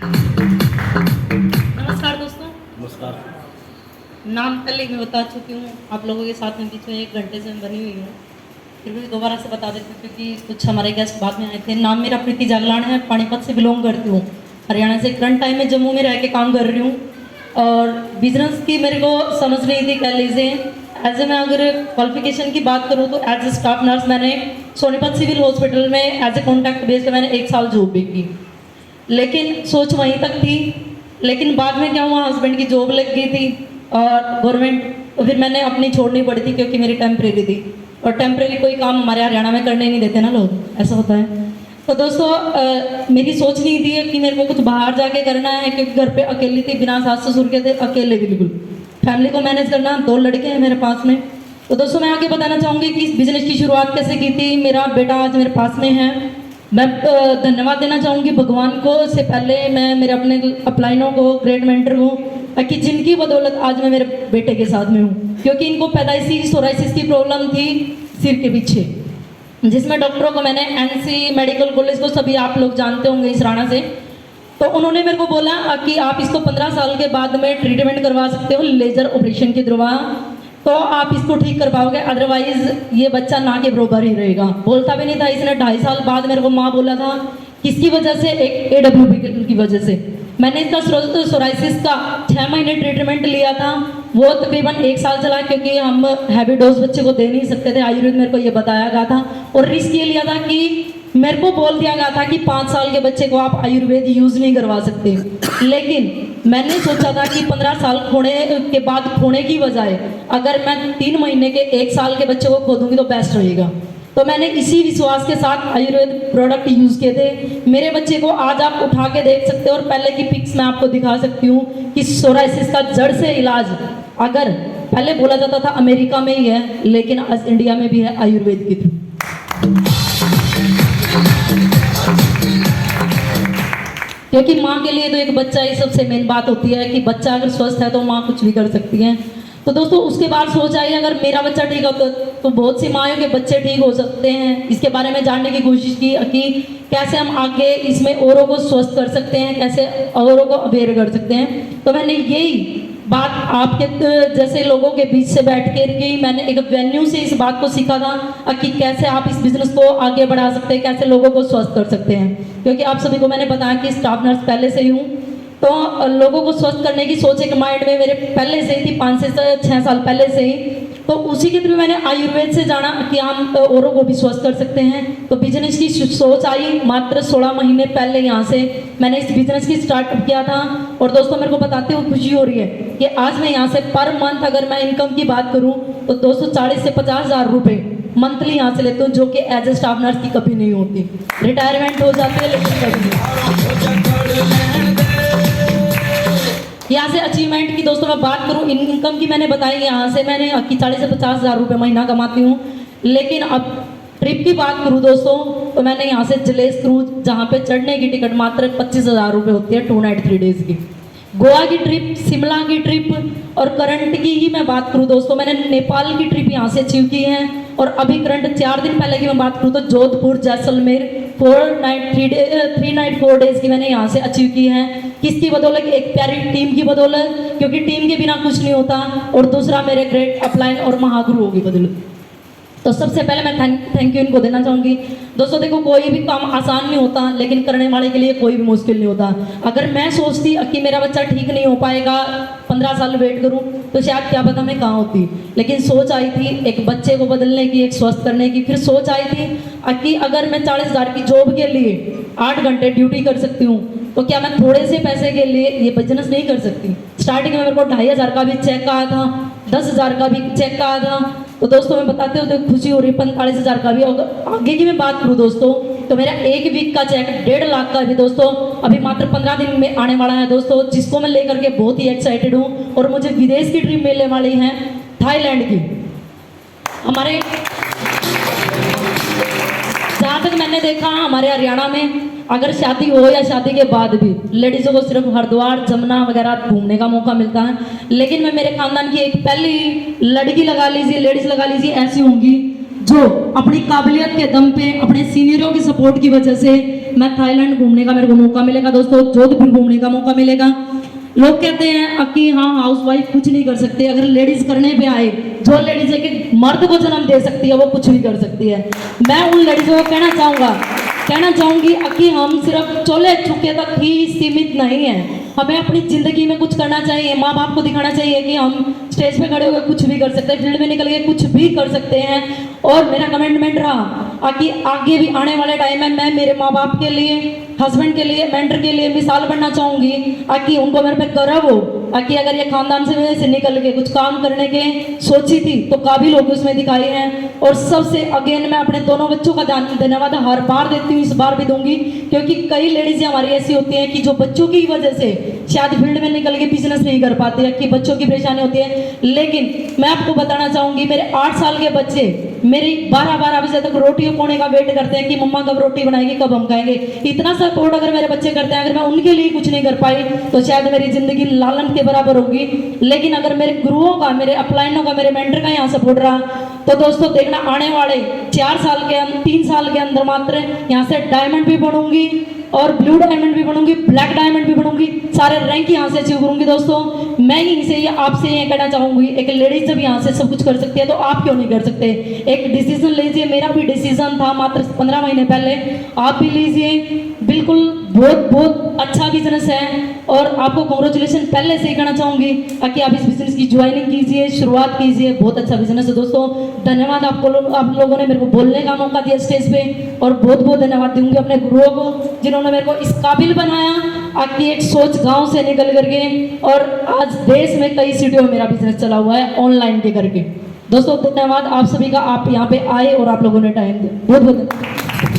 नमस्कार दोस्तों। नमस्कार। नाम पहले मैं बता चुकी हूँ आप लोगों के साथ में, बीच में 1 घंटे से मैं बनी हुई हूँ, फिर भी दोबारा से बता देती हूँ क्योंकि कुछ हमारे गेस्ट बाद में आए थे। नाम मेरा प्रीति जागलान है, पानीपत से बिलोंग करती हूँ, हरियाणा से। करंट टाइम में जम्मू में रह के काम कर रही हूँ और बिजनेस की मेरे को समझ नहीं थी, कह लीजिए। एज ए मैं अगर क्वालिफिकेशन की बात करूँ तो एज ए स्टाफ नर्स मैंने सोनीपत सिविल हॉस्पिटल में एज ए कॉन्टैक्ट बेस पे मैंने 1 साल जॉब भी की, लेकिन सोच वहीं तक थी। लेकिन बाद में क्या हुआ, हस्बैंड की जॉब लग गई थी और गवर्नमेंट, तो फिर मैंने अपनी छोड़नी पड़ी थी क्योंकि मेरी टेम्परेरी थी, और टेम्परेरी कोई काम हमारे हरियाणा में करने नहीं देते ना लोग, ऐसा होता है। तो दोस्तों मेरी सोच नहीं थी कि मेरे को कुछ बाहर जाके करना है, क्योंकि घर पे अकेली थी, बिना सास ससुर के थे, अकेले बिल्कुल। फैमिली को मैनेज करना, 2 लड़के हैं मेरे पास में। तो दोस्तों मैं आगे बताना चाहूँगी कि इस बिज़नेस की शुरुआत कैसे की थी। मेरा बेटा आज मेरे पास में है। मैं धन्यवाद देना चाहूँगी भगवान को, से पहले मैं मेरे अपने अपलाइनों को, ग्रेट मेंटर को, कि जिनकी बदौलत आज मैं मेरे बेटे के साथ में हूँ, क्योंकि इनको पैदाइशी सोराइसिस की प्रॉब्लम थी सिर के पीछे, जिसमें डॉक्टरों को मैंने एनसी मेडिकल कॉलेज को सभी आप लोग जानते होंगे इस राणा से, तो उन्होंने मेरे को बोला कि आप इसको 15 साल के बाद में ट्रीटमेंट करवा सकते हो लेजर ऑपरेशन के द्वारा, तो आप इसको ठीक कर पाओगे, अदरवाइज ये बच्चा ना के बराबर ही रहेगा। बोलता भी नहीं था। इसने 2.5 साल बाद मेरे को माँ बोला था, किसकी वजह से, एक AWB की वजह से। मैंने इसका सोराइसिस का 6 महीने ट्रीटमेंट लिया था, वो तकरीबन 1 साल चला, क्योंकि हम हैवी डोज बच्चे को दे नहीं सकते थे, आयुर्वेद मेरे को ये बताया गया था। और रिस्क ये लिया था कि मेरे को बोल दिया गया था कि 5 साल के बच्चे को आप आयुर्वेद यूज़ नहीं करवा सकते, लेकिन मैंने सोचा था कि 15 साल खोने के बाद खोने की बजाय अगर मैं 3 महीने के 1 साल के बच्चे को खो दूंगी तो बेस्ट रहेगा। तो मैंने इसी विश्वास के साथ आयुर्वेद प्रोडक्ट यूज़ किए थे। मेरे बच्चे को आज आप उठा के देख सकते हो, और पहले की पिक्स मैं आपको दिखा सकती हूँ कि सोराइसिस का जड़ से इलाज अगर पहले बोला जाता था अमेरिका में ही है, लेकिन आज इंडिया में भी है आयुर्वेद के थ्रू। क्योंकि माँ के लिए तो एक बच्चा ही सबसे मेन बात होती है कि बच्चा अगर स्वस्थ है तो माँ कुछ भी कर सकती है। तो दोस्तों उसके बाद सोच आई, अगर मेरा बच्चा ठीक होता तो बहुत सी माँओं के बच्चे ठीक हो सकते हैं। इसके बारे में जानने की कोशिश की कि कैसे हम आगे इसमें औरों को स्वस्थ कर सकते हैं, कैसे औरों को अवेयर कर सकते हैं। तो मैंने यही बात आपके जैसे लोगों के बीच से बैठ कर के मैंने एक वेन्यू से इस बात को सीखा था कि कैसे आप इस बिज़नेस को आगे बढ़ा सकते हैं, कैसे लोगों को स्वस्थ कर सकते हैं। क्योंकि आप सभी को मैंने बताया कि स्टाफ नर्स पहले से ही हूँ, तो लोगों को स्वस्थ करने की सोच एक माइंड में मेरे पहले से ही थी, 5 से 6 साल पहले से ही। तो उसी के थ्रू मैंने आयुर्वेद से जाना कि हम औरों को भी स्वस्थ कर सकते हैं। तो बिजनेस की सोच आई मात्र 16 महीने पहले, यहाँ से मैंने इस बिजनेस की स्टार्टअप किया था। और दोस्तों मेरे को बताते हुए खुशी हो रही है कि आज मैं यहाँ से पर मंथ अगर मैं इनकम की बात करूँ तो 240 से 50 हज़ार रुपये मंथली यहाँ से लेती हूँ, जो कि एज ए स्टाफ नर्स की कभी नहीं होती। रिटायरमेंट हो जाती है लेकिन कभी नहीं। यहाँ से अचीवमेंट की दोस्तों मैं बात करूँ, इनकम की मैंने बताई, यहाँ से मैंने 40 से 50 हज़ार रुपये महीना कमाती हूँ। लेकिन अब ट्रिप की बात करूँ दोस्तों, तो मैंने यहाँ से जलेस क्रूज, जहाँ पे चढ़ने की टिकट मात्र 25 हज़ार रुपये होती है, 2 नाइट 3 डेज की। गोवा की ट्रिप, शिमला की ट्रिप, और करंट की ही मैं बात करूँ दोस्तों, मैंने नेपाल की ट्रिप यहाँ से अचीव की है। और अभी करंट 4 दिन पहले की मैं बात करूँ तो जोधपुर जैसलमेर 3 नाइट 4 डेज की मैंने यहाँ से अचीव की है। किसकी बदौलत? एक प्यारी टीम की बदौलत, क्योंकि टीम के बिना कुछ नहीं होता। और दूसरा मेरे ग्रेट अपलाइन और महागुरुओं की बदौलत। तो सबसे पहले मैं थैंक यू इनको देना चाहूँगी। दोस्तों देखो, कोई भी काम आसान नहीं होता, लेकिन करने वाले के लिए कोई भी मुश्किल नहीं होता। अगर मैं सोचती कि मेरा बच्चा ठीक नहीं हो पाएगा, 15 साल वेट करूं, तो शायद क्या पता मैं कहाँ होती। लेकिन सोच आई थी एक बच्चे को बदलने की, एक स्वस्थ करने की। फिर सोच आई थी कि अगर मैं 40 हज़ार की जॉब के लिए 8 घंटे ड्यूटी कर सकती हूँ, तो क्या मैं थोड़े से पैसे के लिए ये बिजनेस नहीं कर सकती। स्टार्टिंग में मेरे को 2,500 का भी चेक आया था, 10,000 का भी चेक आया था। तो दोस्तों मैं बताते हो तो खुशी हो रही है, 45 हज़ार का भी। और आगे की मैं बात करूँ दोस्तों, तो मेरा 1 वीक का चेक 1.5 लाख का भी दोस्तों अभी मात्र 15 दिन में आने वाला है दोस्तों, जिसको मैं लेकर के बहुत ही एक्साइटेड हूँ। और मुझे विदेश की ट्रिप मिलने वाली है, थाईलैंड की। हमारे जहाँ तक मैंने देखा हमारे हरियाणा में अगर शादी हो या शादी के बाद भी लेडीज़ों को सिर्फ हरिद्वार, जमुना वगैरह घूमने का मौका मिलता है। लेकिन मैं मेरे खानदान की एक पहली लड़की लगा लीजिए, लेडीज़ लगा लीजिए, ऐसी होंगी जो अपनी काबिलियत के दम पे, अपने सीनियरों की सपोर्ट की वजह से मैं थाईलैंड घूमने का मेरे को मौका मिलेगा दोस्तों, जोधपुर घूमने का मौका मिलेगा। लोग कहते हैं कि हाँ हाउस वाइफ कुछ नहीं कर सकती, अगर लेडीज करने पे आए, जो लेडीज है कि मर्द को जन्म दे सकती है वो कुछ भी कर सकती है। मैं उन लेडीजों को कहना चाहूंगी कि हम सिर्फ चोले छुके तक ही सीमित नहीं है, हमें अपनी जिंदगी में कुछ करना चाहिए। माँ बाप को दिखाना चाहिए कि हम स्टेज पे खड़े होकर कुछ भी कर सकते हैं, फील्ड में निकल के कुछ भी कर सकते हैं। और मेरा कमिटमेंट रहा कि आगे भी आने वाले टाइम में मैं मेरे माँ बाप के लिए, हस्बैंड के लिए, मेंटर के लिए मिसाल बनना चाहूँगी, कि उनको मेरे पे गर्व हो कि अगर ये खानदान से निकल के कुछ काम करने के सोची थी तो काबिल होकर उसमें दिखाई है। और सबसे अगेन मैं अपने दोनों बच्चों का धन्यवाद हर बार देती हूँ, इस बार भी दूंगी, क्योंकि कई लेडीज़ हमारी ऐसी होती हैं कि जो बच्चों की वजह से शायद फील्ड में निकल के बिजनेस नहीं कर पाते हैं, कि बच्चों की परेशानी होती है। लेकिन मैं आपको बताना चाहूँगी, मेरे 8 साल के बच्चे मेरी 12 बजे तक रोटी पकाने का वेट करते हैं कि मम्मा कब रोटी बनाएगी, कब हम खाएंगे। इतना सपोर्ट अगर मेरे बच्चे करते हैं, अगर मैं उनके लिए कुछ नहीं कर पाई तो शायद मेरी जिंदगी लालन के बराबर होगी। लेकिन अगर मेरे गुरुओं का, मेरे अपलाइनों का, मेरे मेंटर का यहाँ सपोर्ट रहा तो दोस्तों देखना, आने वाले 3 साल के अंदर मात्र यहाँ से डायमंड भी बनूंगी और ब्लू डायमंड भी बनूंगी, ब्लैक डायमंड भी बनूंगी, सारे रैंक यहाँ से अचीव करूंगी। दोस्तों मैं यहीं से आपसे ये कहना चाहूंगी, एक लेडीज जब यहाँ से सब कुछ कर सकती है तो आप क्यों नहीं कर सकते। एक डिसीजन लीजिए, मेरा भी डिसीजन था मात्र 15 महीने पहले, आप भी लीजिए। बिल्कुल बहुत अच्छा बिजनेस है और आपको कॉन्ग्रेचुलेशन पहले से ही कहना चाहूंगी कि आप इस बिजनेस की ज्वाइनिंग कीजिए, शुरुआत कीजिए, बहुत अच्छा बिजनेस है दोस्तों। धन्यवाद आप लोगों ने मेरे को बोलने का मौका दिया स्टेज पे, और बहुत धन्यवाद दूंगी अपने गुरुओं को जिन्होंने मेरे को इस काबिल बनाया कि एक सोच गांव से निकल करके और आज देश में कई सिटियों में मेरा बिजनेस चला हुआ है ऑनलाइन के करके। दोस्तों धन्यवाद आप सभी का, आप यहाँ पे आए और आप लोगों ने टाइम दिया, बहुत धन्यवाद।